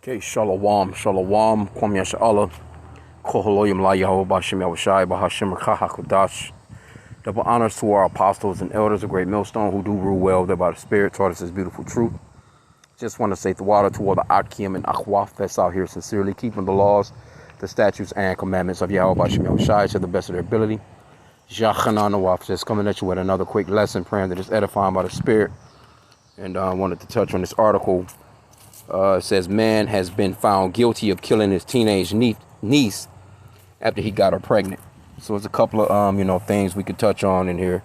Okay, Shalom, Shalom, Kwam Yasha'Allah, Koholoyim La Yahweh Bashim Yahushai, Bahashim Rakahakudash. Double honors to our apostles and elders of Great Millstone who do rule well, thereby the Spirit taught us His beautiful truth. Just want to say the water to all the H.I.M and Akhwaf that's out here sincerely keeping the laws, the statutes, and commandments of Yahweh Bashim Yahushai to the best of their ability. Yachananawaf, just coming at you with another quick lesson, praying that it's edifying by the Spirit. And I wanted to touch on this article. It says man has been found guilty of killing his teenage niece after he got her pregnant. So there's a couple of things we could touch on in here.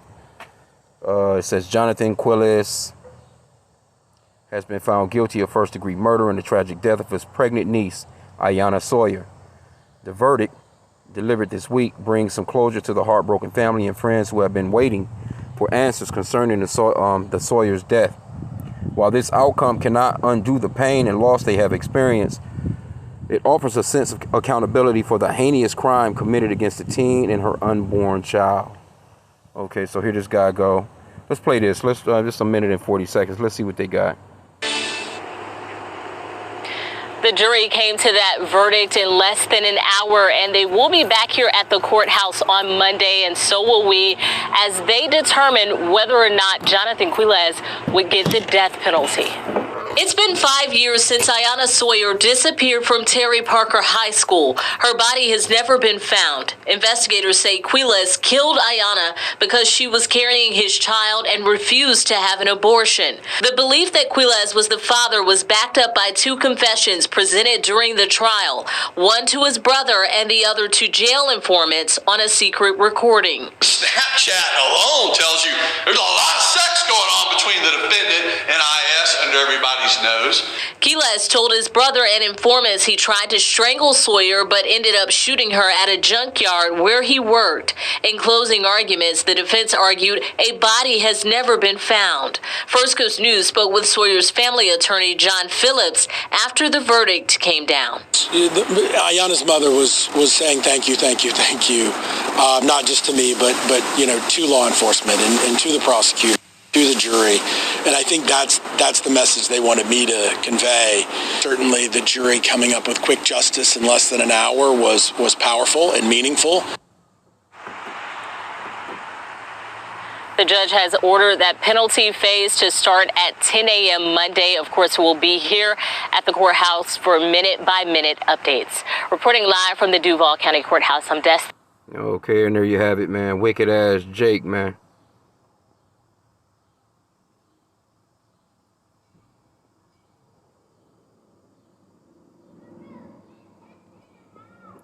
It says Jonathan Quiles has been found guilty of first-degree murder in the tragic death of his pregnant niece, Iyana Sawyer. The verdict, delivered this week, brings some closure to the heartbroken family and friends who have been waiting for answers concerning the Sawyer's death. While this outcome cannot undo the pain and loss they have experienced, it offers a sense of accountability for the heinous crime committed against the teen and her unborn child. Okay, so here this guy go. Let's play this. Let's just a minute and 40 seconds. Let's see what they got. The jury came to that verdict in less than an hour, and they will be back here at the courthouse on Monday, and so will we, as they determine whether or not Jonathan Quiles would get the death penalty. It's been 5 years since Iyana Sawyer disappeared from Terry Parker High School. Her body has never been found. Investigators say Quiles killed Iyana because she was carrying his child and refused to have an abortion. The belief that Quiles was the father was backed up by two confessions presented during the trial, one to his brother and the other to jail informants on a secret recording. Snapchat alone tells you there's a lot of sex going on between the defendant and IS under everybody's nose. Quiles told his brother and informants he tried to strangle Sawyer but ended up shooting her at a junkyard where he worked. In closing arguments, the defense argued a body has never been found. First Coast News spoke with Sawyer's family attorney, John Phillips, after the verdict came down. Iyana's mother was saying thank you, not just to me, but to law enforcement and to the prosecutor, to the jury. And I think that's the message they wanted me to convey. Certainly the jury coming up with quick justice in less than an hour was powerful and meaningful. The judge has ordered that penalty phase to start at 10 a.m. Monday. Of course, we'll be here at the courthouse for minute-by-minute updates. Reporting live from the Duval County Courthouse, I'm Des. Okay, and there you have it, man. Wicked-ass Jake, man.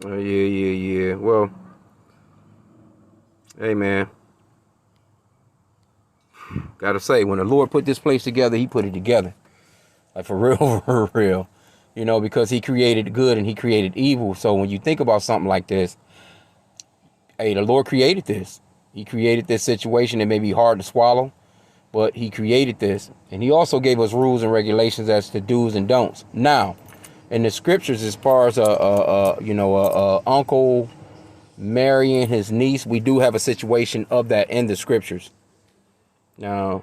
Yeah. Well, hey, man. Gotta say, when the Lord put this place together, He put it together. Like, for real, for real. Because He created good and He created evil. So when you think about something like this, hey, the Lord created this. He created this situation. It may be hard to swallow, but He created this. And He also gave us rules and regulations as to do's and don'ts. Now, in the scriptures, as far as uncle marrying his niece, we do have a situation of that in the scriptures. Now,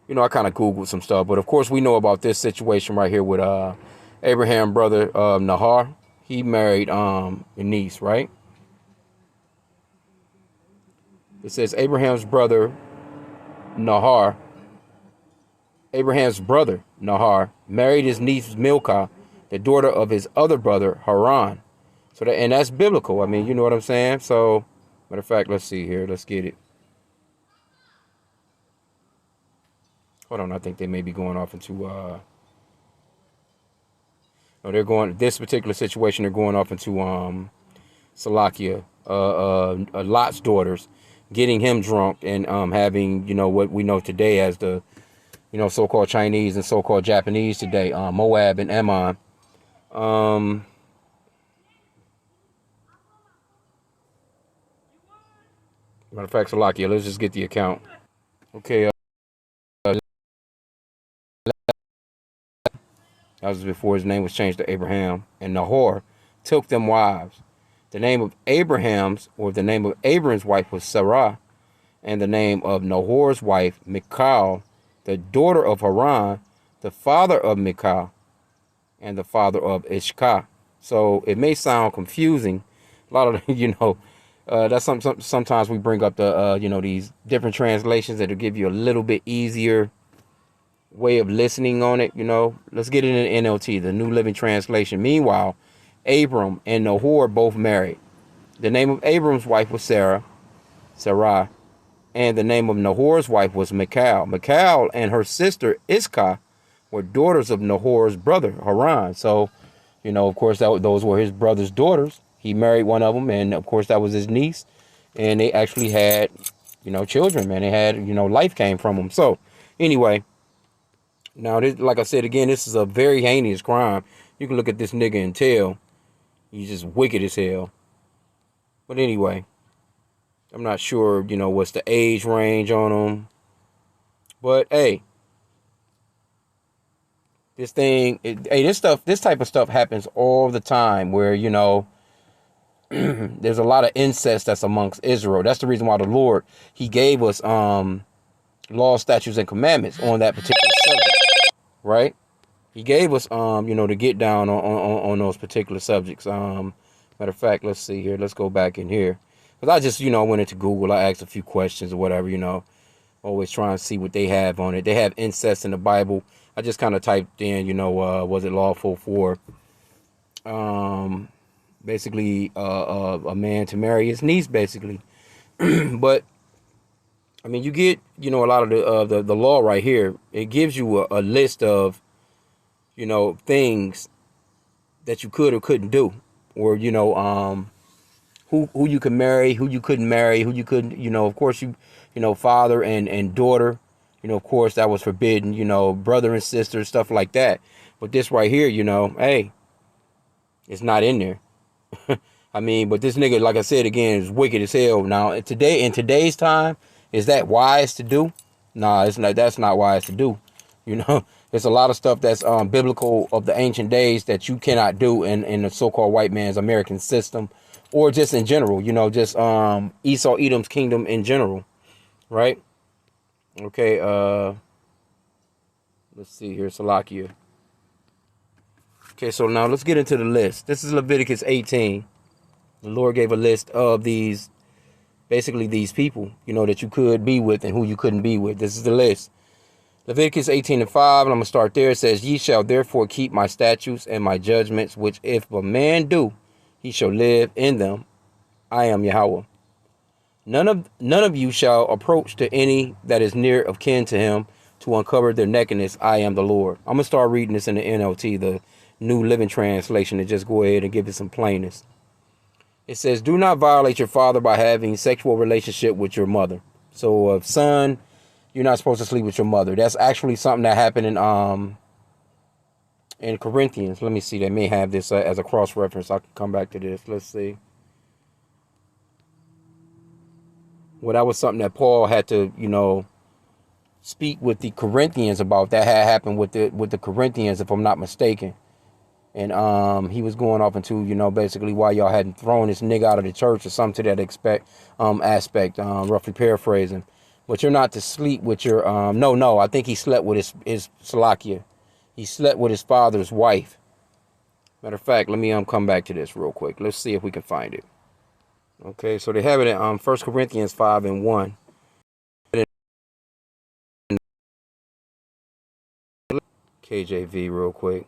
I kind of Googled some stuff, but of course we know about this situation right here with Abraham's brother Nahar. He married a niece, right? It says Abraham's brother Nahar married his niece Milcah, the daughter of his other brother Haran. So that's biblical. I mean, you know what I'm saying? So, matter of fact, let's see here. Let's get it. Hold on, I think they may be going off into this particular situation, they're going off into Salakia, Lot's daughters, getting him drunk and having, what we know today as the, so-called Chinese and so-called Japanese today, Moab and Ammon. Matter of fact, Salakia, let's just get the account. Okay. That was before his name was changed to Abraham. And Nahor took them wives. The name of Abraham's, or the name of Abram's wife, was Sarah. And the name of Nahor's wife, Michal, the daughter of Haran, the father of Michal. and the father of Ishka. So it may sound confusing. A lot of, that's sometimes we bring up the, these different translations that will give you a little bit easier way of listening on it. Let's get it in NLT, the New Living Translation. Meanwhile, Abram and Nahor both married. The name of Abram's wife was Sarai, and the name of Nahor's wife was Michal. Michal and her sister Iscah were daughters of Nahor's brother Haran. So, of course, those were his brother's daughters. He married one of them, and of course, that was his niece. And they actually had, children, man. They had, life came from them. So, anyway, now, this, like I said again, this is a very heinous crime. You can look at this nigga and tell he's just wicked as hell. But anyway, I'm not sure, what's the age range on him. But hey, this type of stuff happens all the time where, there's a lot of incest that's amongst Israel. That's the reason why the Lord, he gave us laws, statutes, and commandments on that particular subject, right? He gave us, to get down on those particular subjects. Matter of fact, let's see here. Let's go back in here. Because I just, went into Google. I asked a few questions or whatever, always trying to see what they have on it. They have incest in the Bible. I just kind of typed in, was it lawful for basically a man to marry his niece, basically. But I mean, you get, a lot of the law right here. It gives you a list of, things that you could or couldn't do, or who you could marry, who you couldn't marry, who you couldn't, of course father and daughter, of course that was forbidden, brother and sister, stuff like that. But this right here, hey, it's not in there. I mean, but this nigga, like I said again, is wicked as hell. Now, in today's time, is that wise to do? Nah, it's not. That's not wise to do. There's a lot of stuff that's biblical of the ancient days that you cannot do in the so-called white man's American system, or just in general. Just Esau Edom's kingdom in general, right? Okay. Let's see here, Salakia. Okay, so now let's get into the list. This is Leviticus 18. The Lord gave a list of basically these people, that you could be with and who you couldn't be with. This is the list. Leviticus 18:5, and I'm going to start there. It says, "Ye shall therefore keep my statutes and my judgments, which if a man do, he shall live in them. I am Yahweh. None of you shall approach to any that is near of kin to him to uncover their nakedness. I am the Lord." I'm going to start reading this in the NLT, the New Living Translation, and just go ahead and give it some plainness. It says, "Do not violate your father by having sexual relationship with your mother." So, son, you're not supposed to sleep with your mother. That's actually something that happened in Corinthians. Let me see. They may have this as a cross-reference. I can come back to this. Let's see. Well, that was something that Paul had to, speak with the Corinthians about. That had happened with the Corinthians, if I'm not mistaken. And he was going off into, basically why y'all hadn't thrown this nigga out of the church or something to that aspect, roughly paraphrasing. But you're not to sleep with your, no, I think he slept with his Salakia. He slept with his father's wife. Matter of fact, let me come back to this real quick. Let's see if we can find it. Okay, so they have it in 1 Corinthians 5:1. KJV real quick.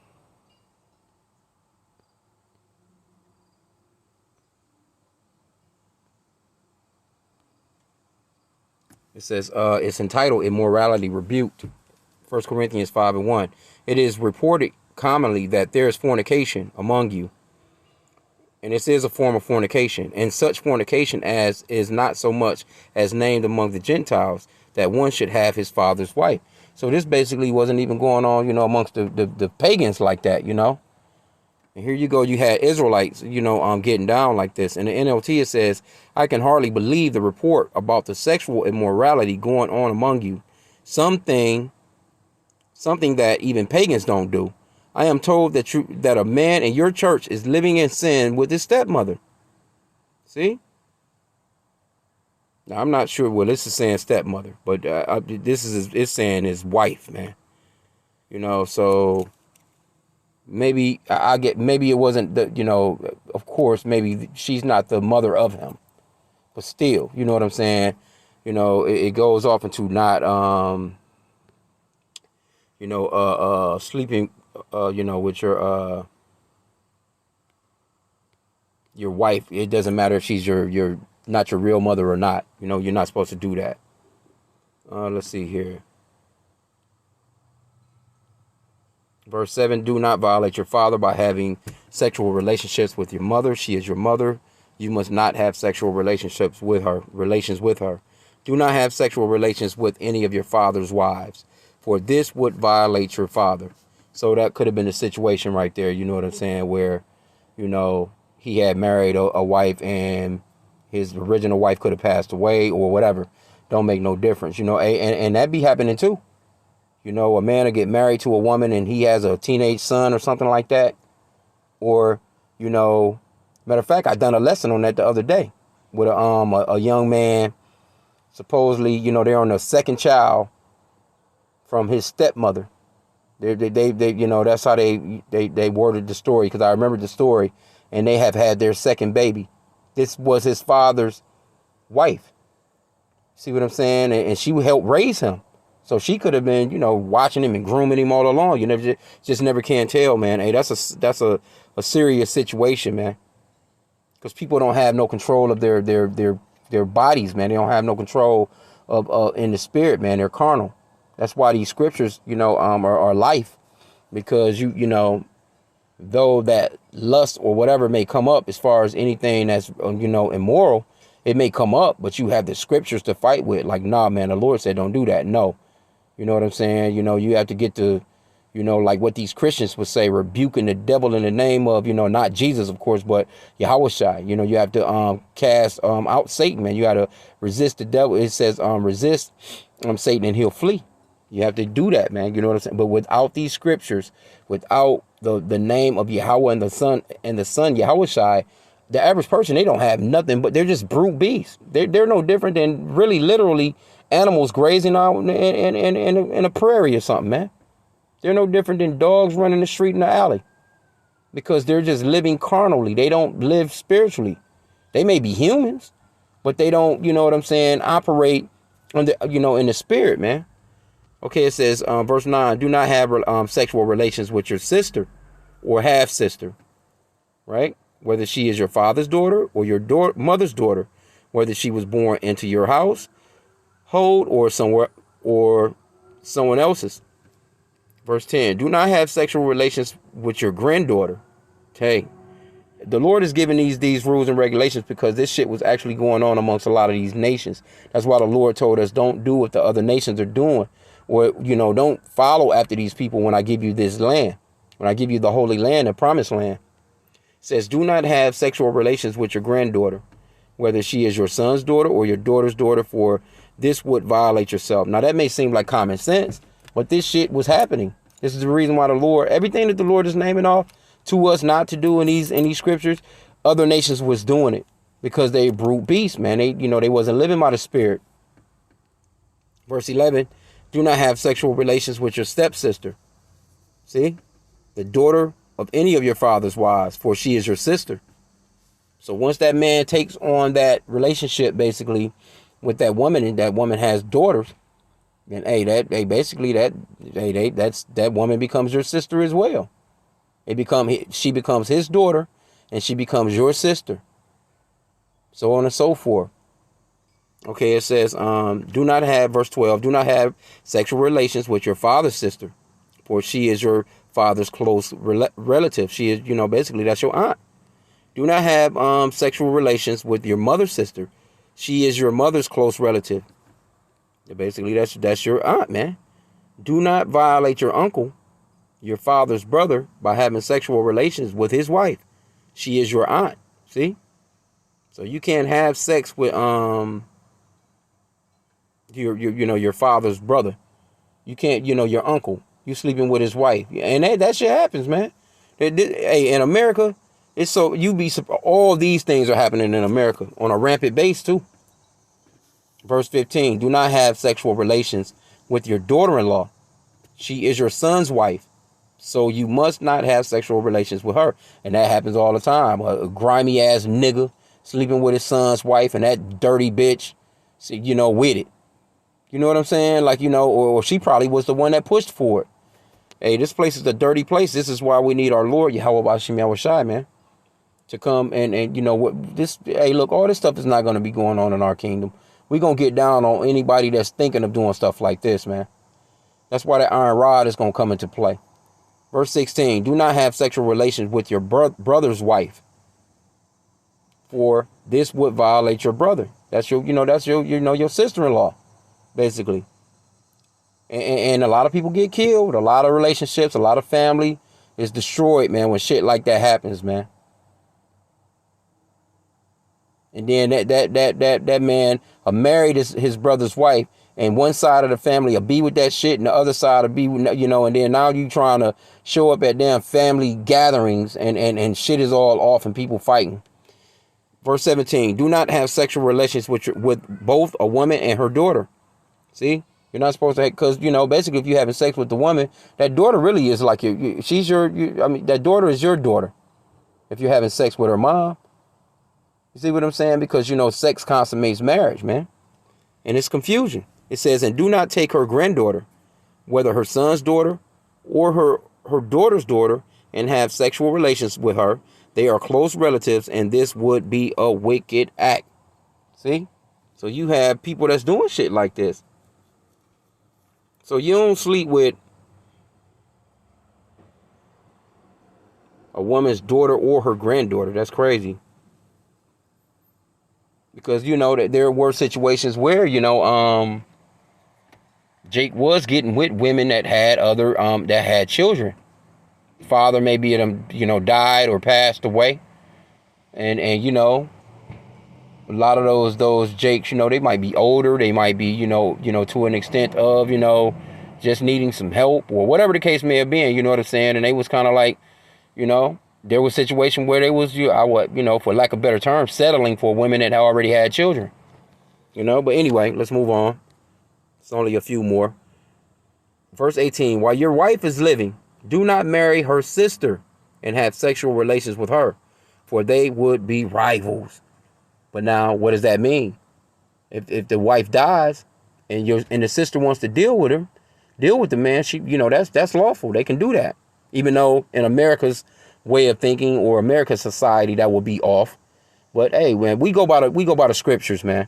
It says, it's entitled Immorality Rebuked. 1 Corinthians 5:1. "It is reported commonly that there is fornication among you." And this is a form of fornication. "And such fornication as is not so much as named among the Gentiles, that one should have his father's wife." So this basically wasn't even going on, amongst the pagans like that, And here you go, you had Israelites, getting down like this. In the NLT, it says, "I can hardly believe the report about the sexual immorality going on among you. Something that even pagans don't do. I am told that a man in your church is living in sin with his stepmother." See? Now, I'm not sure. Well, this is saying stepmother, but it's saying his wife, man. So maybe I get, maybe it wasn't the, of course, maybe she's not the mother of him, but still, you know what I'm saying? It goes off into not, sleeping, with your wife. It doesn't matter if she's your not your real mother or not. You're not supposed to do that. Let's see here. Verse 7, do not violate your father by having sexual relationships with your mother. She is your mother. You must not have sexual relations with her. Do not have sexual relations with any of your father's wives, for this would violate your father. So that could have been the situation right there, you know what I'm saying, where, he had married a wife and his original wife could have passed away or whatever. Don't make no difference, and that be happening too. A man will get married to a woman and he has a teenage son or something like that. Or, matter of fact, I done a lesson on that the other day with a young man. Supposedly, they're on the second child from his stepmother. They that's how they worded the story, because I remember the story, and they have had their second baby. This was his father's wife. See what I'm saying? And she helped raise him. So she could have been, watching him and grooming him all along. You just never can tell, man. Hey, that's a serious situation, man. Because people don't have no control of their bodies, man. They don't have no control of in the spirit, man. They're carnal. That's why these scriptures, are life. Because though that lust or whatever may come up as far as anything that's immoral, it may come up, but you have the scriptures to fight with. Like, nah, man, the Lord said don't do that. No. You know what I'm saying? You have to get to, like what these Christians would say, rebuking the devil in the name of, not Jesus, of course, but Yahushua. You have to cast out Satan, man. You got to resist the devil. It says resist Satan and he'll flee. You have to do that, man. You know what I'm saying? But without these scriptures, without the name of Yahweh and the Son Yahushua, the average person, they don't have nothing, but they're just brute beasts. They're no different than really literally animals grazing out in a prairie or something, man. They're no different than dogs running the street in the alley, because they're just living carnally. They don't live spiritually. They may be humans, but they don't, operate in the spirit, man. Okay, it says, verse 9, do not have sexual relations with your sister or half sister, right? Whether she is your father's daughter or your mother's daughter, whether she was born into your household or someone else's. Verse 10, do not have sexual relations with your granddaughter. Okay, the Lord is giving these rules and regulations because this shit was actually going on amongst a lot of these nations. That's why the Lord told us don't do what the other nations are doing, or, don't follow after these people when I give you this land, when I give you the holy land, the promised land. It says, do not have sexual relations with your granddaughter, whether she is your son's daughter or your daughter's daughter, for this would violate yourself. Now, that may seem like common sense, but this shit was happening. This is the reason why the Lord, everything that the Lord is naming off to us not to do in these scriptures, other nations was doing it because they brute beasts, man. They wasn't living by the spirit. Verse 11, do not have sexual relations with your stepsister. See, the daughter of any of your father's wives, for she is your sister. So once that man takes on that relationship, basically, with that woman, and that woman has daughters, then that woman becomes your sister as well. She becomes his daughter, and she becomes your sister. So on and so forth. Okay, it says, verse 12, do not have sexual relations with your father's sister, for she is your father's close relative. She is, basically that's your aunt. Do not have sexual relations with your mother's sister. She is your mother's close relative. Basically, that's your aunt, man. Do not violate your uncle, your father's brother, by having sexual relations with his wife. She is your aunt. See? So you can't have sex with your father's brother. You can't, your uncle. You sleeping with his wife, and that shit happens, man. Hey, in America, it's so all these things are happening in America on a rampant base too. Verse 15, do not have sexual relations with your daughter-in-law. She is your son's wife. So you must not have sexual relations with her. And that happens all the time. A grimy ass nigga sleeping with his son's wife and that dirty bitch, with it. You know what I'm saying? Like, or she probably was the one that pushed for it. Hey, this place is a dirty place. This is why we need our Lord, Yahweh H.I.M, man, to come and what this. Hey, look, all this stuff is not going to be going on in our kingdom. We're going to get down on anybody that's thinking of doing stuff like this, man. That's why that iron rod is going to come into play. Verse 16, do not have sexual relations with your brother's wife, for this would violate your brother. That's your sister-in-law, basically. And a lot of people get killed. A lot of relationships, a lot of family is destroyed, man, when shit like that happens, man. And then that man married his brother's wife, and one side of the family will be with that shit, and the other side will be, and then now you trying to show up at damn family gatherings, and shit is all off and people fighting. Verse 17, do not have sexual relations with both a woman and her daughter. See? You're not supposed to, because, basically if you're having sex with the woman, that daughter really is like that daughter is your daughter. If you're having sex with her mom. You see what I'm saying? Because, sex consummates marriage, man. And it's confusion. It says, and do not take her granddaughter, whether her son's daughter or her daughter's daughter, and have sexual relations with her. They are close relatives, and this would be a wicked act. See? So you have people that's doing shit like this. So you don't sleep with a woman's daughter or her granddaughter. That's crazy. Because that there were situations where, Jake was getting with women that had that had children. Father maybe died or passed away. And a lot of those Jakes, they might be older, they might be, to an extent of, just needing some help or whatever the case may have been, you know what I'm saying? And they was kind of like, there was a situation where they was, for lack of a better term, settling for women that already had children, But anyway, let's move on. It's only a few more. Verse 18, while your wife is living, do not marry her sister and have sexual relations with her, for they would be rivals. But now, what does that mean? If the wife dies and the sister wants to deal with the man, that's lawful. They can do that. Even though in America's way of thinking or America's society, that would be off. But hey, man, we go by the scriptures, man.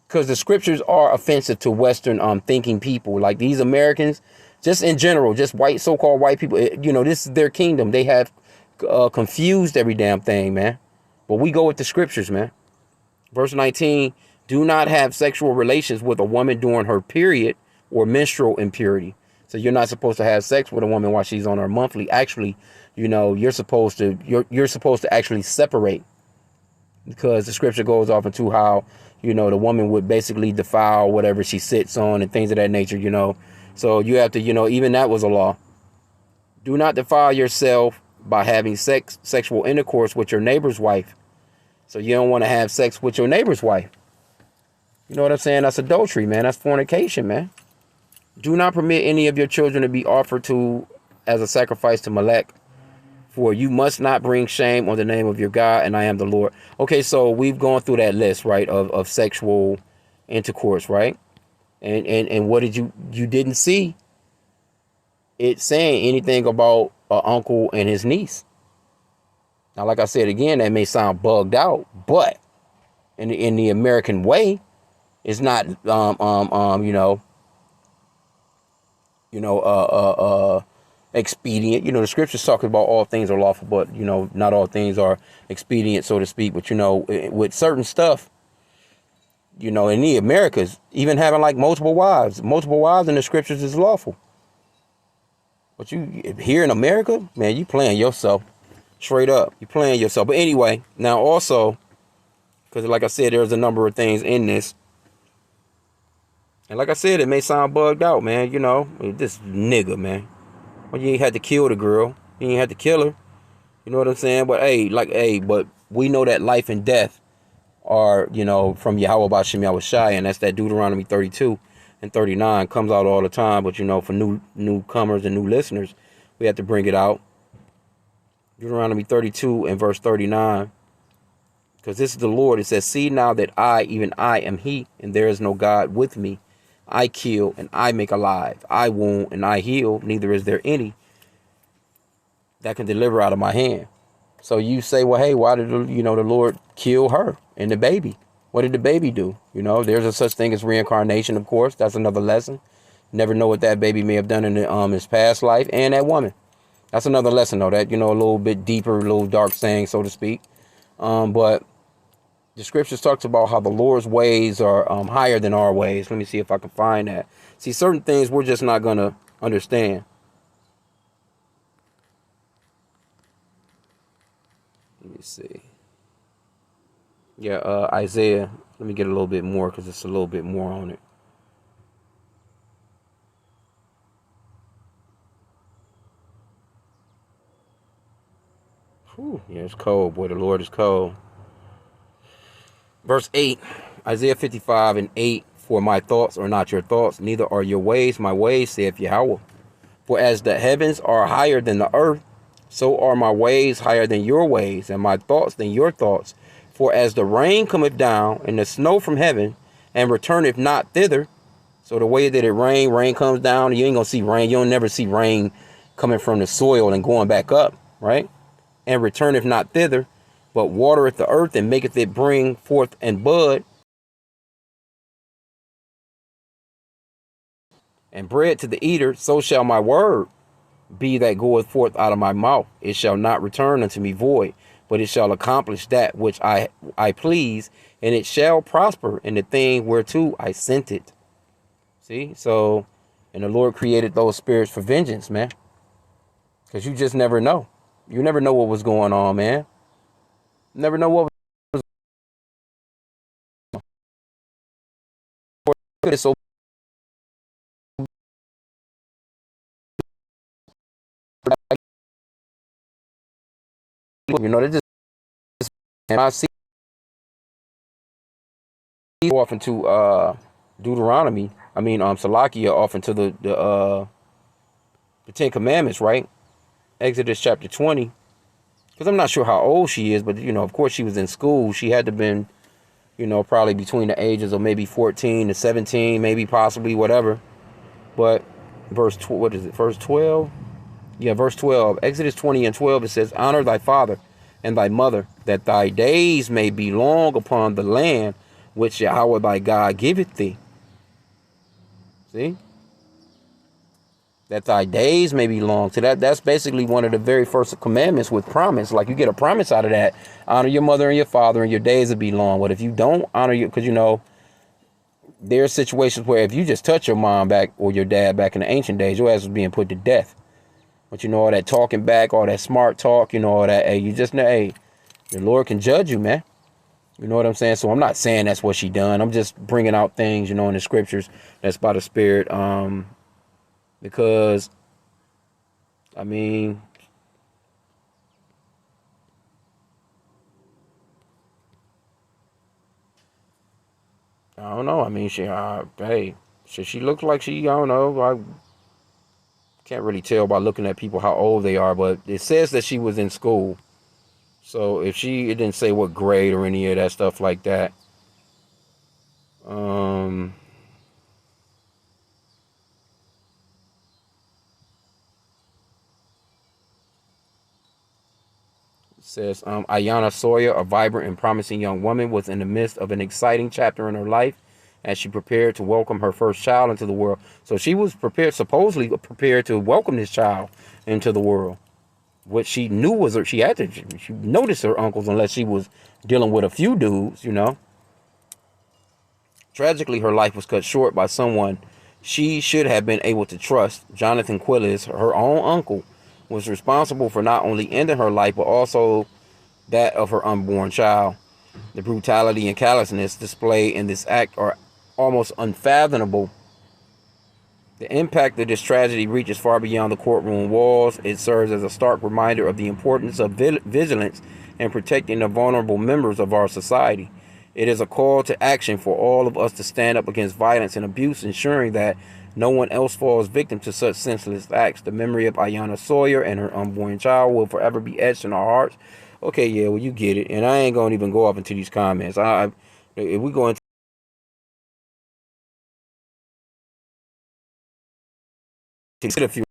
Because the scriptures are offensive to Western thinking people. Like these Americans, just in general, just so-called white people, this is their kingdom. They have confused every damn thing, man. But we go with the scriptures, man. Verse 19, do not have sexual relations with a woman during her period or menstrual impurity. So you're not supposed to have sex with a woman while she's on her monthly. Actually, you're supposed to actually separate, because the scripture goes off into how, the woman would basically defile whatever she sits on and things of that nature, So you have to, even that was a law. Do not defile yourself by having sexual intercourse with your neighbor's wife. So you don't want to have sex with your neighbor's wife. You know what I'm saying? That's adultery, man. That's fornication, man. Do not permit any of your children to be offered to as a sacrifice to Molech, for you must not bring shame on the name of your God, and I am the Lord. Okay, so we've gone through that list, right, of sexual intercourse, right? And what did you didn't see it saying anything about an uncle and his niece. Now, like I said again, that may sound bugged out, but in the American way, it's not expedient. The scriptures talk about all things are lawful, but not all things are expedient, so to speak. But with certain stuff, in the Americas, even having like multiple wives in the scriptures is lawful. But you here in America, man, you playing yourself. Straight up, you playing yourself. But anyway, now also, because like I said, there's a number of things in this. And like I said, it may sound bugged out, man. This nigga, man. Well, you ain't had to kill the girl. You ain't had to kill her. You know what I'm saying? But but we know that life and death are, from Yahweh Bashim Yahushai, and that's that Deuteronomy 32. and 39 comes out all the time, but for newcomers and new listeners, we have to bring it out. Deuteronomy 32 and verse 39, because this is the Lord. It says, see now that I, even I, am he, and there is no God with me. I kill and I make alive. I wound and I heal. Neither is there any that can deliver out of my hand. So you say, well, hey, why did the Lord kill her and the baby? What did the baby do? There's a such thing as reincarnation, of course. That's another lesson. Never know what that baby may have done in his past life, and that woman. That's another lesson, though. That a little bit deeper, a little dark saying, so to speak. But the scriptures talks about how the Lord's ways are higher than our ways. Let me see if I can find that. See, certain things we're just not gonna understand. Let me see. Yeah, Isaiah. Let me get a little bit more because it's a little bit more on it. Whew, yeah, it's cold. Boy, the Lord is cold. Verse 8, Isaiah 55 and 8. For my thoughts are not your thoughts, neither are your ways my ways, saith Yahweh. For as the heavens are higher than the earth, so are my ways higher than your ways, and my thoughts than your thoughts. For as the rain cometh down, and the snow from heaven, and returneth not thither. So the way that rain comes down, you ain't going to see rain. You'll never see rain coming from the soil and going back up, right? And returneth not thither, but watereth the earth, and maketh it bring forth and bud, and bread to the eater, so shall my word be that goeth forth out of my mouth. It shall not return unto me void, but it shall accomplish that which I please, and it shall prosper in the thing whereto I sent it. See? So, and the Lord created those spirits for vengeance, man. Because you just never know. You never know what was going on, man. Never know what was so. They just, and I see off into Deuteronomy. Salakia off into the Ten Commandments, right? Exodus chapter 20. Because I'm not sure how old she is, but of course she was in school. She had to been, probably between the ages of maybe 14 to 17, maybe possibly whatever. But verse 12? Yeah, verse 12. Exodus 20 and 12, it says, honor thy father and thy mother, that thy days may be long upon the land which Yahweh thy God giveth thee. See? That thy days may be long. So that's basically one of the very first commandments with promise. Like you get a promise out of that. Honor your mother and your father, and your days will be long. But if you don't honor you, because there are situations where if you just touch your mom back or your dad back in the ancient days, your ass was being put to death. But all that talking back, all that smart talk, all that, hey, you just know, hey, the Lord can judge you, man. You know what I'm saying? So I'm not saying that's what she done. I'm just bringing out things, in the scriptures that's by the Spirit. Because, I don't know. She looks like she, I don't know. I can't really tell by looking at people how old they are, but it says that she was in school. So if it didn't say what grade or any of that stuff like that. It says, Iyana Sawyer, a vibrant and promising young woman, was in the midst of an exciting chapter in her life as she prepared to welcome her first child into the world. So she was supposedly prepared to welcome this child into the world. What she knew was she noticed her uncles unless she was dealing with a few dudes, Tragically, her life was cut short by someone she should have been able to trust. Jonathan Quiles, her own uncle, was responsible for not only ending her life, but also that of her unborn child. The brutality and callousness displayed in this act are almost unfathomable. The impact of this tragedy reaches far beyond the courtroom walls. It serves as a stark reminder of the importance of vigilance and protecting the vulnerable members of our society. It is a call to action for all of us to stand up against violence and abuse, ensuring that no one else falls victim to such senseless acts. The memory of Iyana Sawyer and her unborn child will forever be etched in our hearts. Okay, yeah, well, you get it. And I ain't going to even go up into these comments. If we go into a few,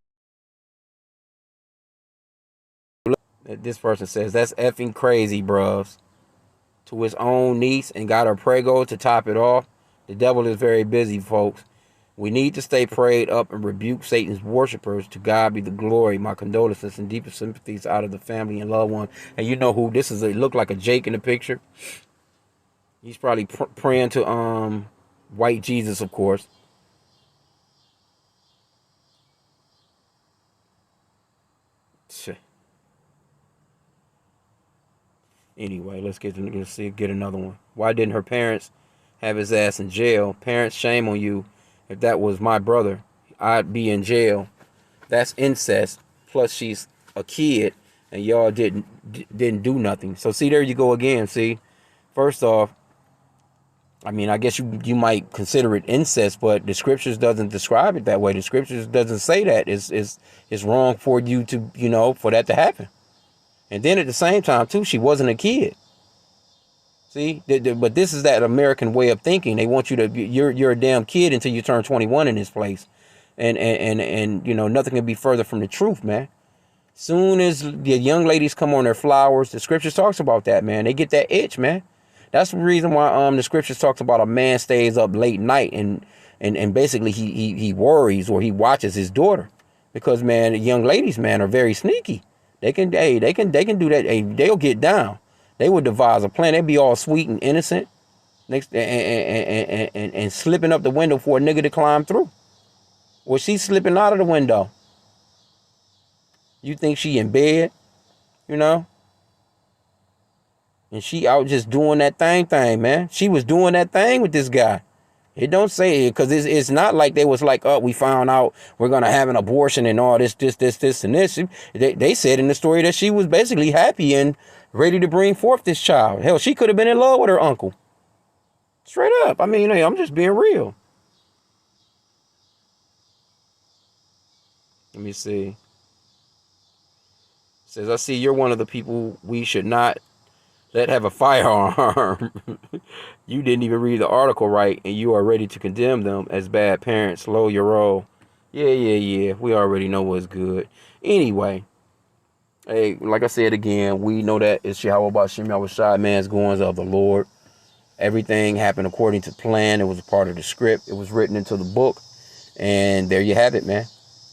this person says, that's effing crazy, bros. To his own niece and got her prego to top it off. The devil is very busy, folks. We need to stay prayed up and rebuke Satan's worshipers. To God be the glory. My condolences and deepest sympathies out of the family and loved ones. And you know who this is? It looked like a Jake in the picture. He's probably praying to white Jesus, of course. Anyway, let's get another one. Why didn't her parents have his ass in jail? Parents, shame on you. If that was my brother, I'd be in jail. That's incest. Plus, she's a kid, and y'all didn't do nothing. So, see, there you go again. See, first off, I mean, I guess you might consider it incest, but the scriptures doesn't describe it that way. The scriptures doesn't say that. It's wrong for you to, for that to happen. And then at the same time, too, she wasn't a kid. See, but this is that American way of thinking. They want you to, you're a damn kid until you turn 21 in this place. And nothing can be further from the truth, man. Soon as the young ladies come on their flowers, the scriptures talks about that, man. They get that itch, man. That's the reason why the scriptures talks about a man stays up late night and basically he worries or he watches his daughter. Because, man, the young ladies, man, are very sneaky. They can do that. Hey, they'll get down. They would devise a plan. They'd be all sweet and innocent, and slipping up the window for a nigga to climb through. Or she's slipping out of the window. You think she in bed, and she out just doing that thing, man. She was doing that thing with this guy. It don't say it because it's not like they was like, oh, we found out we're going to have an abortion and all this, and this. They said in the story that she was basically happy and ready to bring forth this child. Hell, she could have been in love with her uncle. Straight up. I mean, hey, I'm just being real. Let me see. It says, I see you're one of the people we should not let have a firearm. You didn't even read the article right, and you are ready to condemn them as bad parents. Slow your roll. Yeah. We already know what's good. Anyway, hey, like I said again, we know that it's H.I.M man's goings of the Lord. Everything happened according to plan. It was a part of the script. It was written into the book, and there you have it, man.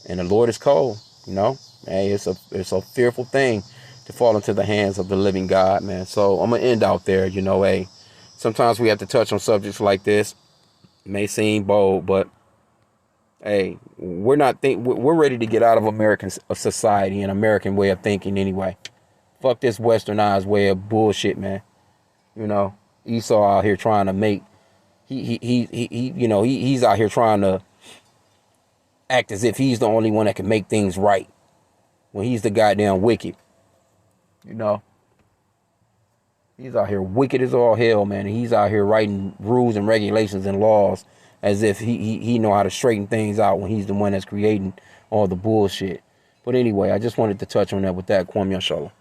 And the Lord is cold, Hey, it's a fearful thing to fall into the hands of the living God, man. So I'm gonna end out there, hey. Sometimes we have to touch on subjects like this. It may seem bold, but hey, we're ready to get out of American society and American way of thinking anyway. Fuck this westernized way of bullshit, man. Esau out here trying to make he's out here trying to act as if he's the only one that can make things right when he's the goddamn wicked. He's out here wicked as all hell, man. And he's out here writing rules and regulations and laws as if he know how to straighten things out when he's the one that's creating all the bullshit. But anyway, I just wanted to touch on that with that. Kwame Yashala.